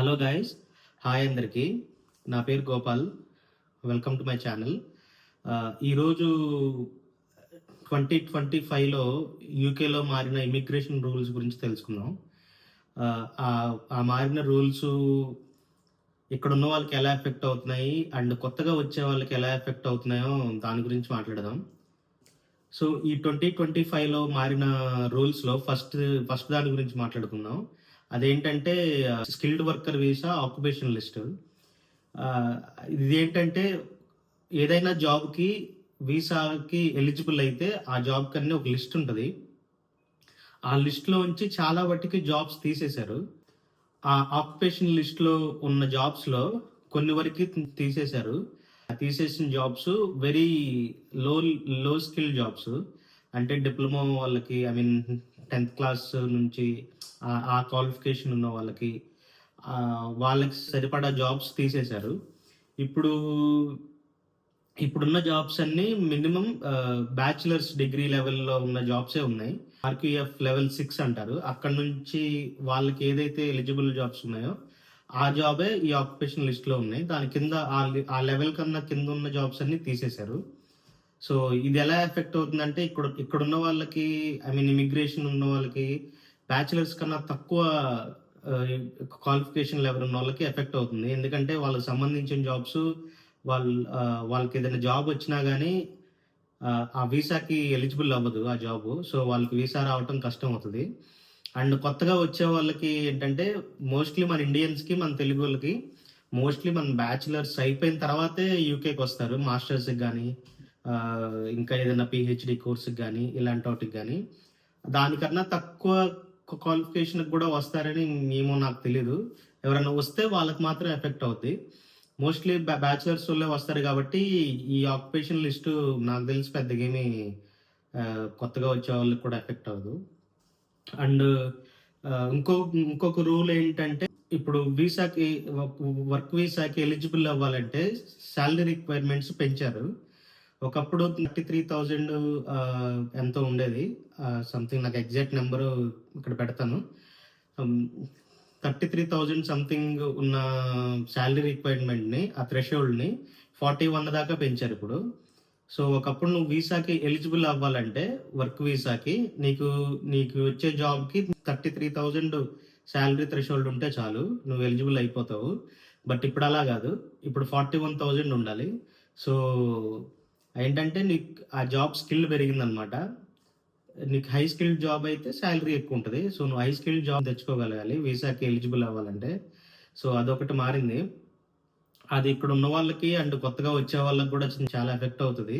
Hello guys, hi అందరికీ. నా పేరు Gopal. Welcome to my channel. ఈరోజు 2025లో యూకేలో మారిన ఇమిగ్రేషన్ రూల్స్ గురించి తెలుసుకుందాం. ఆ మారిన రూల్స్ ఇక్కడ ఉన్న వాళ్ళకి ఎలా ఎఫెక్ట్ అవుతున్నాయి అండ్ కొత్తగా వచ్చే వాళ్ళకి ఎలా ఎఫెక్ట్ అవుతున్నాయో దాని గురించి మాట్లాడదాం. సో ఈ 2025లో మారిన రూల్స్లో ఫస్ట్ దాని గురించి మాట్లాడుకుందాం. అదేంటంటే skilled worker visa occupation list. ఇది ఏంటంటే ఏదైనా జాబ్కి వీసాకి ఎలిజిబుల్ అయితే ఆ జాబ్ కన్నా ఒక లిస్ట్ ఉంటుంది. ఆ లిస్ట్లో నుంచి చాలా వాటికి జాబ్స్ తీసేశారు. ఆ ఆక్యుపేషన్ లిస్ట్లో ఉన్న జాబ్స్లో కొన్ని వరకు తీసేశారు. తీసేసిన జాబ్స్ వెరీ లో లో స్కిల్ జాబ్స్, అంటే డిప్లొమా వాళ్ళకి, ఐ మీన్ 10th క్లాస్ నుంచి ఆ క్వాలిఫికేషన్ ఉన్న వాళ్ళకి సరిపడా జాబ్స్ తీసేశారు. ఇప్పుడున్న జాబ్స్ అన్ని మినిమం బ్యాచిలర్స్ డిగ్రీ లెవెల్లో ఉన్న జాబ్సే ఉన్నాయి. ఆర్క్యూఎఫ్ లెవెల్ 6 అంటారు. అక్కడ నుంచి వాళ్ళకి ఏదైతే ఎలిజిబుల్ జాబ్స్ ఉన్నాయో ఆ జాబే ఈ ఆక్యుపేషన్ లిస్ట్లో ఉన్నాయి. దాని కింద ఆ లెవెల్ కన్నా కింద ఉన్న జాబ్స్ అన్ని తీసేశారు. సో ఇది ఎలా ఎఫెక్ట్ అవుతుందంటే ఇక్కడ ఉన్న వాళ్ళకి, ఐ మీన్ ఇమిగ్రేషన్ ఉన్న వాళ్ళకి బ్యాచిలర్స్ కన్నా తక్కువ క్వాలిఫికేషన్ లెవెల్ ఉన్న వాళ్ళకి ఎఫెక్ట్ అవుతుంది. ఎందుకంటే వాళ్ళకి సంబంధించిన జాబ్స్ వాళ్ళకి ఏదైనా జాబ్ వచ్చినా కానీ ఆ వీసాకి ఎలిజిబుల్ అవ్వదు ఆ జాబ్. సో వాళ్ళకి వీసా రావటం కష్టం అవుతుంది. అండ్ కొత్తగా వచ్చే వాళ్ళకి ఏంటంటే మోస్ట్లీ మన ఇండియన్స్కి, మన తెలుగు వాళ్ళకి మోస్ట్లీ మన బ్యాచిలర్స్ అయిపోయిన తర్వాతే యూకేకి వస్తారు. మాస్టర్స్కి కానీ ఇంకా ఏదైనా పిహెచ్డి కోర్సుకి కానీ ఇలాంటి వాటికి కానీ. దానికన్నా తక్కువ క్వాలిఫికేషన్కి కూడా వస్తారని నాకు తెలియదు. ఎవరైనా వస్తే వాళ్ళకి మాత్రం ఎఫెక్ట్ అవుద్ది. మోస్ట్లీ బ్యాచిలర్స్ వాళ్ళే వస్తారు కాబట్టి ఈ ఆక్యుపేషన్ లిస్టు నాకు తెలిసి పెద్దగా ఏమి కొత్తగా వచ్చే వాళ్ళకి కూడా ఎఫెక్ట్ అవ్వదు. అండ్ ఇంకొక రూల్ ఏంటంటే, ఇప్పుడు వర్క్ వీసాకి ఎలిజిబుల్ అవ్వాలంటే శాలరీ రిక్వైర్మెంట్స్ పెంచారు. ఒకప్పుడు 33,000 ఎంతో ఉండేది. సంథింగ్ నాకు ఎగ్జాక్ట్ నెంబరు ఇక్కడ పెడతాను. 33,000 సంథింగ్ ఉన్న శాలరీ రిక్వైర్మెంట్ని, ఆ థ్రెషోల్డ్ని 41 దాకా పెంచారు ఇప్పుడు. సో ఒకప్పుడు నువ్వు వీసాకి ఎలిజిబుల్ అవ్వాలంటే వర్క్ వీసాకి నీకు వచ్చే జాబ్కి 33,000 శాలరీ థ్రెషోల్డ్ ఉంటే చాలు, నువ్వు ఎలిజిబుల్ అయిపోతావు. బట్ ఇప్పుడు అలా కాదు, ఇప్పుడు 41,000 ఉండాలి. సో ఏంటంటే నీకు ఆ జాబ్ స్కిల్ పెరిగిందనమాట. నీకు హై స్కిల్ జాబ్ అయితే శాలరీ ఎక్కువ ఉంటుంది. సో నువ్వు హై స్కిల్ జాబ్ తెచ్చుకోగలగాలి వీసాకి ఎలిజిబుల్ అవ్వాలంటే. సో అదొకటి మారింది. అది ఇక్కడ ఉన్న వాళ్ళకి అండ్ కొత్తగా వచ్చే వాళ్ళకి కూడా చాలా ఎఫెక్ట్ అవుతుంది.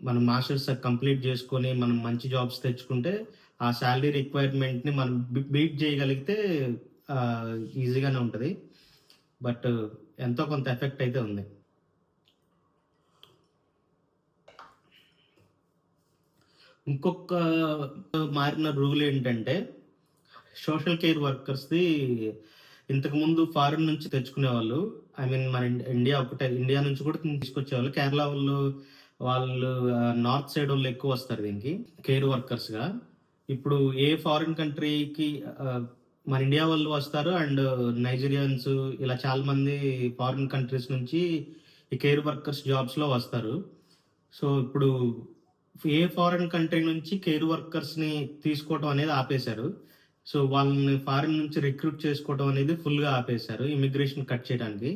మనం మాస్టర్స్ కంప్లీట్ చేసుకొని మనం మంచి జాబ్స్ తెచ్చుకుంటే ఆ శాలరీ రిక్వైర్మెంట్ని మనం బీట్ చేయగలిగితే ఈజీగానే ఉంటుంది. బట్ ఎంతో కొంత ఎఫెక్ట్ అయితే ఉంది. ఇంకొక మారిన రూల్ ఏంటంటే సోషల్ కేర్ వర్కర్స్ది ఇంతకుముందు ఫారెన్ నుంచి తెచ్చుకునేవాళ్ళు, ఐ మీన్ మన ఇండియా నుంచి కూడా తీసుకొచ్చేవాళ్ళు. కేరళ వాళ్ళు నార్త్ సైడ్ వాళ్ళు ఎక్కువ వస్తారు దీనికి కేర్ వర్కర్స్గా. ఇప్పుడు ఏ ఫారిన్ కంట్రీకి మన ఇండియా వాళ్ళు వస్తారు అండ్ నైజీరియన్స్ ఇలా చాలా మంది ఫారిన్ కంట్రీస్ నుంచి ఈ కేర్ వర్కర్స్ జాబ్స్లో వస్తారు. సో ఇప్పుడు ఏ ఫారిన్ కంట్రీ నుంచి కేర్ వర్కర్స్ని తీసుకోవడం అనేది ఆపేశారు. సో వాళ్ళని ఫారిన్ నుంచి రిక్రూట్ చేసుకోవడం అనేది ఫుల్గా ఆపేశారు, ఇమిగ్రేషన్ కట్ చేయడానికి.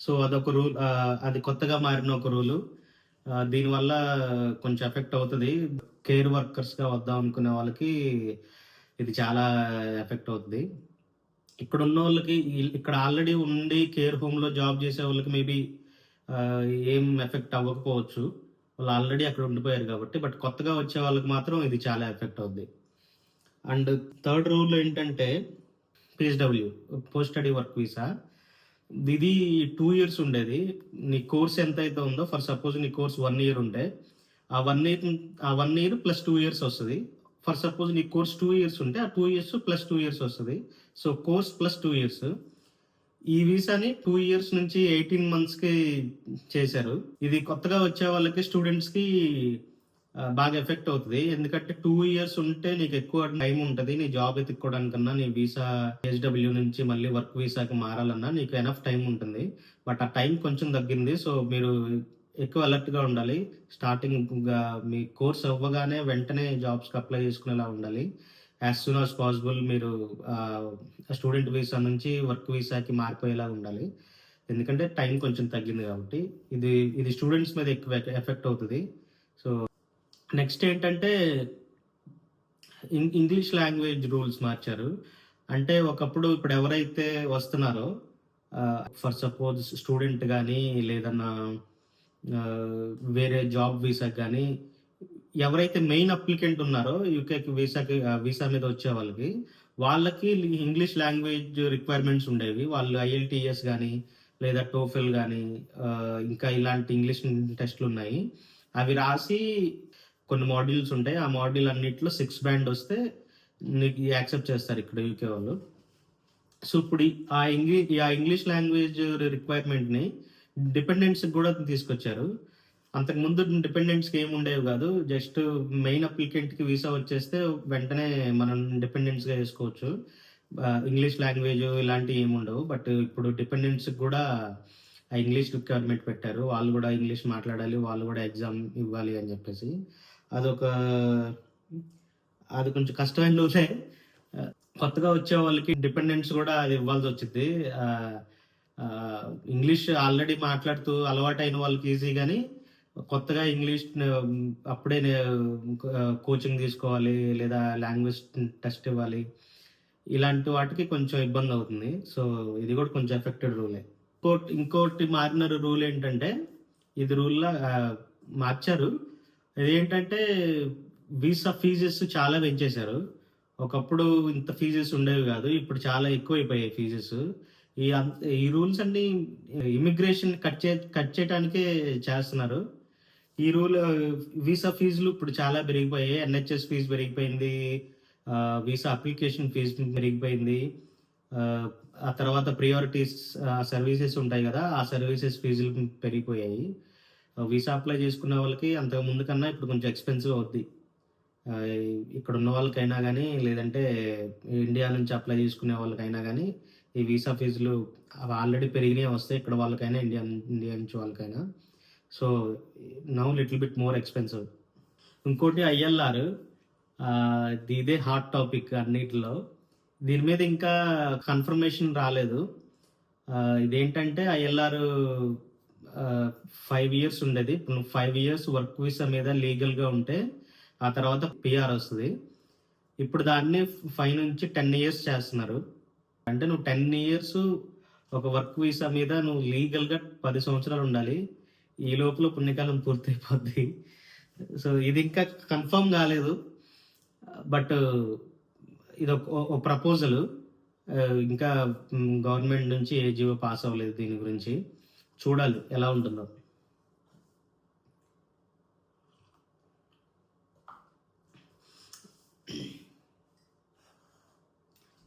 సో అదొక రూల్, అది కొత్తగా మారిన ఒక రూలు. దీనివల్ల కొంచెం ఎఫెక్ట్ అవుతుంది. కేర్ వర్కర్స్గా వద్దాం అనుకునే వాళ్ళకి ఇది చాలా ఎఫెక్ట్ అవుతుంది. ఇక్కడ ఉన్న వాళ్ళకి, ఇక్కడ ఆల్రెడీ ఉండి కేర్ హోమ్లో జాబ్ చేసే వాళ్ళకి మేబీ ఏం ఎఫెక్ట్ అవ్వకపోవచ్చు, వాళ్ళు ఆల్రెడీ అక్కడ ఉండిపోయారు కాబట్టి. బట్ కొత్తగా వచ్చే వాళ్ళకి మాత్రం ఇది చాలా ఎఫెక్ట్ అవుద్ది. అండ్ థర్డ్ రూల్ ఏంటంటే PHW, post study work visa. ఇది 2 years ఉండేది. నీ కోర్స్ ఎంత అయితే ఉందో, ఫర్ సపోజ్ నీ కోర్స్ 1 year ఉంటే ఆ 1 year ప్లస్ 2 years వస్తుంది. ఫర్ సపోజ్ నీ కోర్స్ 2 years ఉంటే ఆ 2 years ప్లస్ 2 years వస్తుంది. So course plus 2 years. ఈ వీసాని 2 years నుంచి 18 monthsకి చేశారు. ఇది కొత్తగా వచ్చే వాళ్ళకి, స్టూడెంట్స్కి బాగా ఎఫెక్ట్ అవుతది. ఎందుకంటే 2 ఇయర్స్ ఉంటే నీకెక్కువ టైం ఉంటది. నీ జాబ్ ఎతుక్కోవడానికన్నా, నీ వీసా హెచ్‌డబ్ల్యూ నుంచి మళ్ళీ వర్క్ వీసాకి మారాలన్నా నీకు ఎనఫ్ టైం ఉంటుంది. బట్ ఆ టైం కొంచెం తగ్గింది. సో, మీరు ఎక్కువ అలర్ట్‌గా ఉండాలి. స్టార్టింగ్‌గా మీ కోర్స్ అవ్వగానే వెంటనే జాబ్స్‌కి అప్లై చేసుకునేలా ఉండాలి. యాస్ సూన్ యాస్ పాసిబుల్ మీరు స్టూడెంట్ వీసా నుంచి వర్క్ వీసాకి మారిపోయేలా ఉండాలి. ఎందుకంటే టైం కొంచెం తగ్గింది కాబట్టి. ఇది ఇది స్టూడెంట్స్ మీద ఎక్కువ ఎఫెక్ట్ అవుతది. సో, నెక్స్ట్ ఏంటంటే ఇంగ్లీష్ లాంగ్వేజ్ రూల్స్ మార్చారు. అంటే ఒకప్పుడు ఇప్పుడు ఎవరైతే వస్తున్నారో ఫర్ సపోజ్ స్టూడెంట్ గానీ, లేదన్నా వేరే జాబ్ వీసాకి గానీ, ఎవరైతే మెయిన్ అప్లికెంట్ ఉన్నారో యూకేకి వీసా మీద వచ్చే వాళ్ళకి ఇంగ్లీష్ లాంగ్వేజ్ రిక్వైర్మెంట్స్ ఉండేవి. వాళ్ళు ఐఎల్టీఎస్ గానీ, లేదా టోఫెల్ గానీ, ఇంకా ఇలాంటి ఇంగ్లీష్ టెస్ట్‌లున్నాయి. అవి రాసి కొన్ని మాడ్యూల్స్ ఉంటాయి. ఆ మాడ్యూల్ అన్నిట్లో 6 బ్యాండ్ వస్తే నీకు యాక్సెప్ట్ చేస్తారు ఇక్కడ యూకే వాళ్ళు. సో, ఇప్పుడు ఆ ఇంగ్లీష్ లాంగ్వేజ్ రిక్వైర్మెంట్‌ని డిపెండెంట్స్‌కి గూడా తీసుకొచ్చారు. అంతకుముందు డిపెండెంట్స్‌కి ఏమి ఉండేవి గాదు. జస్ట్ మెయిన్ అప్లికెంట్‌కి వీసా వచ్చేస్తే వెంటనే మనం డిపెండెంట్స్‌గా ఏసుకోవచ్చు. ఇంగ్లీష్ లాంగ్వేజ్ ఇలాంటివి ఏమి ఉండవు. బట్ ఇప్పుడు డిపెండెంట్స్‌కి గూడా ఆ ఇంగ్లీష్ రిక్వైర్మెంట్ పెట్టారు. వాళ్ళు గూడా ఇంగ్లీష్ మాట్లాడాలి. వాళ్ళు గూడా ఎగ్జామ్ ఇవ్వాలి అని జెప్పేసి. అదొక అది కొంచెం కష్టమైన రూలే. ఆహ్, కొత్తగా వచ్చే వాళ్ళకి డిపెండెంట్స్ గూడా అది ఇవ్వాల్సొచ్చిద్ది. ఆహ్, ఆహ్, ఇంగ్లీష్ ఆల్రెడీ మాట్లాడుతూ అలవాటైన వాళ్ళకి ఈజీ గానీ, కొత్తగా ఇంగ్లీష్ అప్పుడే కోచింగ్ తీసుకోవాలి, లేదా లాంగ్వేజ్ టెస్ట్ ఇవ్వాలి. ఇలాంటి వాటికి కొంచెం ఇబ్బందవుతుంది. సో, ఇది గూడా కొంచెం ఎఫెక్టెడ్ రూలే. ఇంకోటి మారిన రూల్ ఏంటంటే, ఇది మార్చారు. ఇదేంటంటే వీసా ఫీజెస్ చాలా పెంచేశారు. ఒకప్పుడు ఇంత ఫీజెస్ ఉండేవి గాదు. ఇప్పుడు చాలా ఎక్కువైపోయాయి ఫీజెస్. ఈ రూల్స్ అన్నీ ఇమిగ్రేషన్ కట్ చేయటానికే చేస్తున్నారు. ఈ రూల్ వీసా ఫీజులు ఇప్పుడు చాలా పెరిగిపోయాయి. ఎన్‌హెచ్‌ఎస్ ఫీజు పెరిగిపోయింది. వీసా అప్లికేషన్ ఫీజు పెరిగిపోయింది. ఆహ్, ఆ తర్వాత ప్రియారిటీస్ సర్వీసెస్ ఉంటాయి గదా! ఆ సర్వీసెస్ ఫీజులు పెరిగిపోయాయి. వీసా అప్లై చేసుకునే వాళ్ళకి అంతకు ముందు కన్నా ఇప్పుడు కొంచెం ఎక్స్‌పెన్సివ్ అవుద్ది. ఇక్కడున్న వాళ్ళకైనా గానీ, లేదంటే ఇండియా నుంచి అప్లై చేసుకునే వాళ్ళకైనా గానీ, ఈ వీసా ఫీజులు అవి ఆల్రెడీ పెరిగినయే వస్తాయి. ఇక్కడ వాళ్ళకైనా, ఇండియా నుంచి వాళ్ళకైనా. So, now little bit more expensive. ఇంకోటి ఐఎల్ఆర్. ఇదే హాట్ టాపిక్ అన్నిటిలో. దీని మీద ఇంకా కన్ఫర్మేషన్ రాలేదు. ఇదేంటంటే ఐఎల్ఆర్ 5 ఇయర్స్ ఉండేది. ఇప్పుడు నువ్వు 5 ఇయర్స్ వర్క్ వీసా మీద లీగల్‌గా ఉంటే, ఆ తర్వాత పీఆర్ వస్తది. ఇప్పుడు దాన్ని 5 నుంచి 10 ఇయర్స్ చేస్తున్నారు. అంటే నువ్వు 10 ఇయర్స్ ఒక వర్క్ వీసా మీద నువ్వు లీగల్‌గా 10 సంవత్సరాలు ఉండాలి. ఈ లోపల పుణ్యకాలం పూర్తయిపోద్ది. సో, ఇది ఇంకా కన్ఫర్మ్ కాలేదు. బట్ ఇదొక ప్రపోజల్. ఇంకా గవర్నమెంట్ నుంచి ఏ జీవో పాస్ అవ్వలేదు దీని గురించి. చూడాలి ఎలా ఉంటుందో.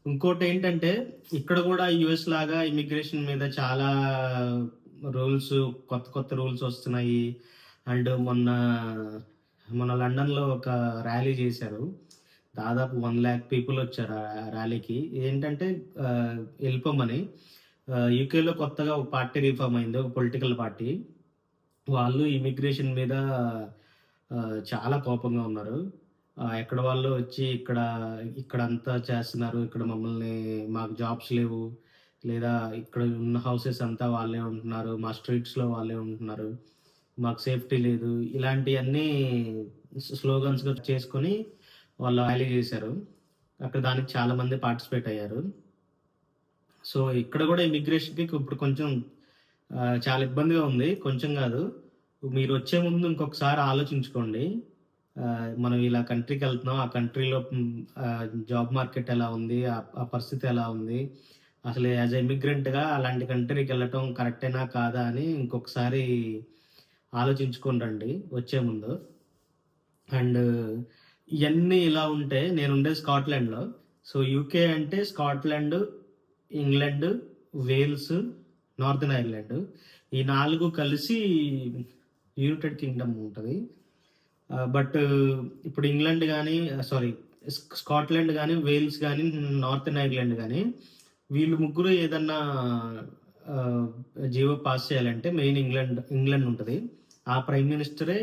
ఇంకోటేంటంటే, ఇక్కడ గూడా యూఎస్ లాగా ఇమిగ్రేషన్ మీద చాలా రూల్స్, కొత్త కొత్త రూల్స్ వస్తున్నాయి. అండ్ మొన్న లండన్‌లో ఒక ర్యాలీ చేశారు. దాదాపు 1,00,000 పీపుల్ వచ్చారు ఆ ర్యాలీకి. ఏంటంటే ఎళ్ళిపోమని. యూకేలో కొత్తగా ఒక పార్టీ రీఫార్మ్ అయింది. ఒక పొలిటికల్ పార్టీ. వాళ్ళు ఇమిగ్రేషన్ మీద చాలా కోపంగా ఉన్నారు. ఎక్కడ వాళ్ళో వచ్చి ఇక్కడంతా చేస్తున్నారు. ఇక్కడ మాకు జాబ్స్ లేవు. లేదా ఇక్కడ ఉన్న హౌసెస్ అంతా వాళ్ళే ఉంటున్నారు. మా స్ట్రీట్స్‌లో వాళ్ళే ఉంటున్నారు. మాకు సేఫ్టీ లేదు. ఇలాంటియన్నీ స్లోగన్స్‌గా చేసుకొని వాళ్ళు ర్యాలీ చేశారు. అక్కడ దానికి చాలా మంది పార్టిసిపేట్ అయ్యారు. సో, ఇక్కడ గూడా ఇమిగ్రేషన్‌కి ఇప్పుడు కొంచెం చాలా ఇబ్బందిగా ఉంది. కొంచెం గాదు. మీరొచ్చే ముందు ఇంకొకసారి ఆలోచించుకోండి. మనం ఇలా కంట్రీకెళ్తున్నాం. ఆ కంట్రీలో జాబ్ మార్కెట్ ఎలా ఉంది? ఆ పరిస్థితి ఎలా ఉంది? అసలు యాస్ ఎ ఇమిగ్రెంట్‌గా అలాంటి కంట్రీకెళ్ళటం కరెక్టేనా? కాదా? అని ఇంకొకసారి ఆలోచించుకొని రండి వచ్చే ముందు. అండ్ ఇయన్నీ ఇలా ఉంటే నేనుండేది స్కాట్లాండ్‌లో. సో, యూకే అంటే Scotland, England, Wales, Northern Ireland. ఈ 4 కలిసి యునైటెడ్ కింగ్‌డమ్ ఉంటది. బట్ ఇప్పుడు ఇంగ్లాండ్ గానీ సారీ స్కాట్లాండ్ గానీ, వేల్స్ గానీ, నార్తర్న్ ఐర్లాండ్ గానీ వీళ్ళు ముగ్గురు ఏదన్నా జీవో పాస్ చేయాలంటే మెయిన్ ఇంగ్లాండ్ ఉంటది. ఆ ప్రైమ్ మినిస్టరే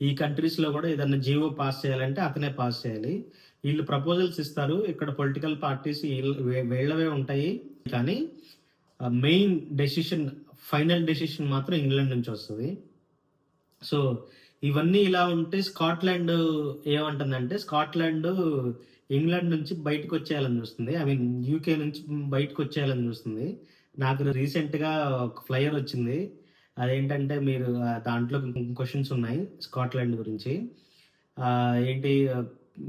ఈ కంట్రీస్‌లో గూడా ఏదన్నా జీవో పాస్ చేయాలంటే అతనే పాస్ చేయాలి. ఈళ్ళు ప్రపోజల్స్ ఇస్తారు. ఇక్కడ పొలిటికల్ పార్టీస్ వీళ్ళవే ఉంటాయి. కానీ మెయిన్ డెసిషన్, ఫైనల్ డెసిషన్ మాత్రం ఇంగ్లాండ్ నుంచి వస్తది. సో, ఇవన్నీ ఇలా ఉంటే స్కాట్లాండ్ ఏమంటుందంటే, స్కాట్లాండ్ ఇంగ్లాండ్ నుంచి బయటకొచ్చేయాలని చూస్తుంది. ఐ మీన్ యూకే నుంచి బయటకొచ్చేయాలని చూస్తుంది. నాకు రీసెంట్‌గా ఒక ఫ్లయర్ వచ్చింది. అదేంటంటే మీరు దాంట్లో క్వెషన్స్ ఉన్నాయి స్కాట్లాండ్ గురించి. ఏంటి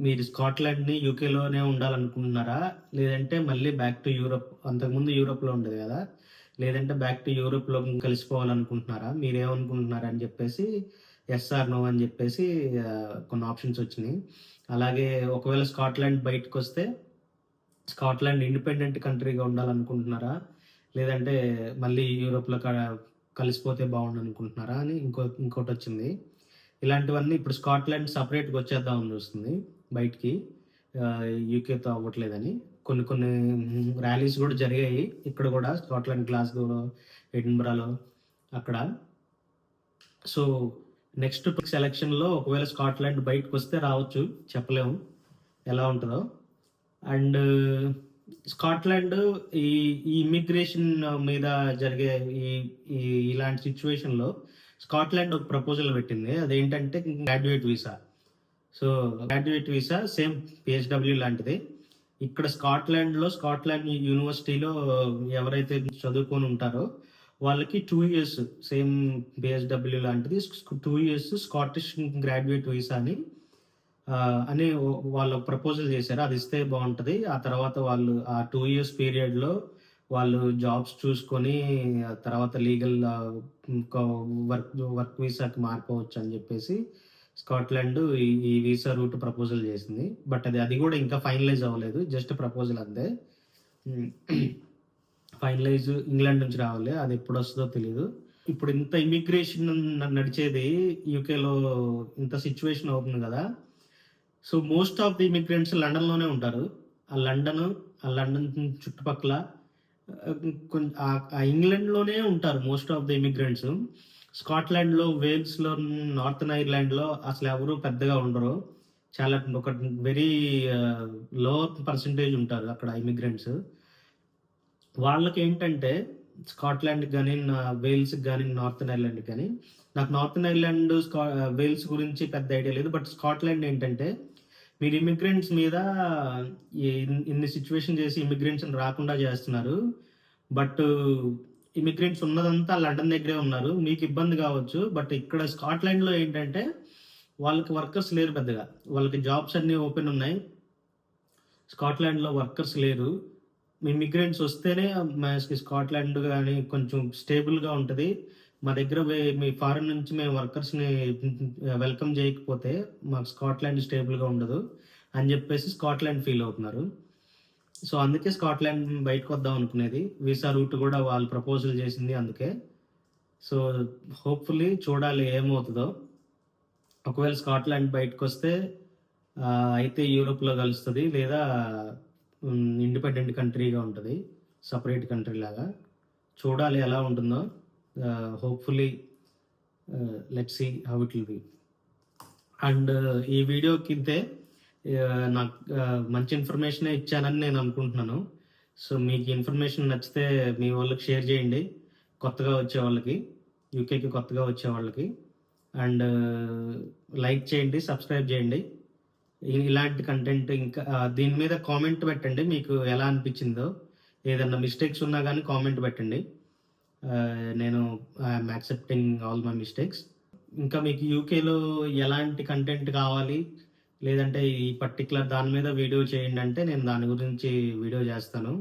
మీరు స్కాట్లాండ్‌ని యూకేలోనే ఉండాలనుకుంటున్నారా? లేదంటే మళ్ళీ బ్యాక్ టు యూరప్, అంతకుముందు యూరప్‌లో ఉండేది కదా! లేదంటే బ్యాక్ టు యూరప్‌లో కలిసిపోవాలనుకుంటున్నారా? మీరేమనుకుంటున్నారు అని చెప్పేసి యెస్ ఆర్ నో అని చెప్పేసి కొన్ని ఆప్షన్స్ వచ్చినాయి. అలాగే ఒకవేళ స్కాట్లాండ్ బయటకొస్తే స్కాట్లాండ్ ఇండిపెండెంట్ కంట్రీగా ఉండాలనుకుంటున్నారా? లేదంటే మళ్ళీ యూరోప్‌లో కలిసిపోతే బావుండనుకుంటున్నారా అని ఇంకోటొచ్చింది. ఇలాంటివన్నీ ఇప్పుడు స్కాట్లాండ్ సెపరేట్‌గా వచ్చేద్దామని చూస్తుంది బయటికి. యూకేతో అవ్వట్లేదని. కొన్ని ర్యాలీస్ గూడా జరిగాయి. ఇక్కడ గూడా స్కాట్లాండ్, గ్లాస్గోలో, ఎడిన్‌బరాలో అక్కడ. సో, నెక్స్ట్ ఎలక్షన్‌లో ఒకవేళ స్కాట్లాండ్ బయటకొస్తే రావచ్చు. చెప్పలేము ఎలా ఉంటదో. అండ్ స్కాట్లాండ్ ఈ ఇమ్మిగ్రేషన్ మీద జరిగే ఈ ఈ ఇలాంటి సిట్యుయేషన్‌లో స్కాట్లాండ్ ఒక ప్రపోజల్ పెట్టింది. అదేంటంటే graduate visa. So, graduate visa same PHW లాంటిదే. ఇక్కడ స్కాట్లాండ్ యూనివర్సిటీలో ఎవరైతే చదువుకొని ఉంటారో వాళ్ళకి 2 ఇయర్స్ సేమ్ పీహెచ్‌డబ్ల్యూ లాంటిది 2 ఇయర్స్ స్కాటిష్ గ్రాడ్యుయేట్ వీసా అని వాళ్ళు ప్రపోజల్ చేశారు. అది ఇస్తే బావుంటది. ఆ తర్వాత వాళ్ళు ఆ 2 ఇయర్స్ పీరియడ్‌లో వాళ్ళు జాబ్స్ చూసుకొని ఆ తర్వాత లీగల్ వర్క్ వీసాకి మారిపోవచ్చు అని చెప్పేసి స్కాట్లాండ్ ఈ వీసా రూట్ ప్రపోజల్ చేసింది. బట్ అది కూడా ఇంకా ఫైనలైజ్ అవ్వలేదు. జస్ట్ ప్రపోజల్ అంతే. ఫైనలైజ్ ఇంగ్లాండ్ నుంచి రావాలి. అది ఎప్పుడొస్తదో తెలీదు. ఇప్పుడు ఇంత ఇమిగ్రేషన్ నడిచేది యూకేలో ఇంత సిట్యుయేషన్ అవుతుంది కదా! So, most of the immigrants లండన్‌లోనే ఉంటారు. ఆ లండన్ చుట్టుపక్కల ఇంగ్లాండ్‌లోనే ఉంటారు మోస్ట్ ఆఫ్ ది ఇమిగ్రెంట్స్. స్కాట్లాండ్‌లో, వేల్స్‌లో, నార్తర్న్ ఐర్లాండ్‌లో అసలెవరు పెద్దగా ఉండరు. చాలా ఒక వెరీ లో పర్సెంటేజ్ ఉంటారు అక్కడ ఇమిగ్రెంట్స్. వాళ్ళకేంటంటే స్కాట్లాండ్‌కి గాని, వేల్స్‌కి గాని, నార్తర్న్ ఐర్లాండ్‌కి గాని, నాకు నార్తర్న్ ఐర్లాండ్, వేల్స్ గురించి పెద్ద ఐడియా లేదు. బట్ స్కాట్లాండ్ ఏంటంటే మీరు ఇమిగ్రెంట్స్ మీద ఇన్ని సిట్యుయేషన్ చేసి ఇమిగ్రెంట్స్‌ని రాకుండా చేస్తున్నారు. బట్ ఇమిగ్రెంట్స్ ఉన్నదంతా లండన్ దగ్గరే ఉన్నారు. మీకు ఇబ్బంది కావచ్చు. బట్ ఇక్కడ స్కాట్లాండ్‌లో ఏంటంటే వాళ్ళకి వర్కర్స్ లేరు పెద్దగా. వాళ్ళకి జాబ్స్ అన్నీ ఓపెన్ ఉన్నాయి. స్కాట్లాండ్‌లో వర్కర్స్ లేరు. ఇమిగ్రెంట్స్ వస్తేనే స్కాట్లాండ్ గాని కొంచెం స్టేబుల్‌గా ఉంటది. మా దగ్గర మీ ఫారెన్ నుంచి మేము వర్కర్స్‌ని వెల్కమ్ చేయకపోతే మాకు స్కాట్లాండ్ స్టేబుల్‌గా ఉండదు అని చెప్పేసి స్కాట్లాండ్ ఫీల్ అవుతున్నారు. సో, అందుకే స్కాట్లాండ్ బయటకొద్దాం అనుకునేది. వీసా రూట్ కూడా వాళ్ళు ప్రపోజల్ చేసింది అందుకే. సో, హోప్‌ఫుల్లీ చూడాలి ఏమవుతదో. ఒకవేళ స్కాట్లాండ్ బయటకొస్తే అయితే యూరోప్‌లో కలుస్తది. లేదా ఇండిపెండెంట్ కంట్రీగా ఉంటది. సెపరేట్ కంట్రీ లాగా. చూడాలి ఎలా ఉంటుందో. Hopefully let's see how it will be. And ఈ వీడియోకింతే నాకు మంచి ఇన్ఫర్మేషనే ఇచ్చానని నేను అనుకుంటున్నాను. సో, మీకు ఇన్ఫర్మేషన్ నచ్చితే మీ వాళ్ళకి షేర్ చేయండి. కొత్తగా వచ్చే వాళ్ళకి, యూకేకి కొత్తగా వచ్చే వాళ్ళకి. అండ్ లైక్ చేయండి, సబ్స్క్రైబ్ చేయండి. ఇలాంటి కంటెంట్ ఇంకా దీని మీద కామెంట్ పెట్టండి. మీకు ఎలా అనిపించిందో, ఏదన్నా మిస్టేక్స్ ఉన్నా కానీ కామెంట్ పెట్టండి. నేను I'm accepting all my mistakes. ఇంకా మీకు యూకేలో ఎలాంటి కంటెంట్ కావాలి, లేదంటే ఈ పర్టిక్యులర్ దాని మీద వీడియో చేయండి అంటే నేను దాని గురించి వీడియో చేస్తాను.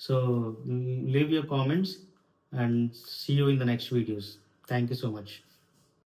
So, leave your comments and see you in the next videos. Thank you so much.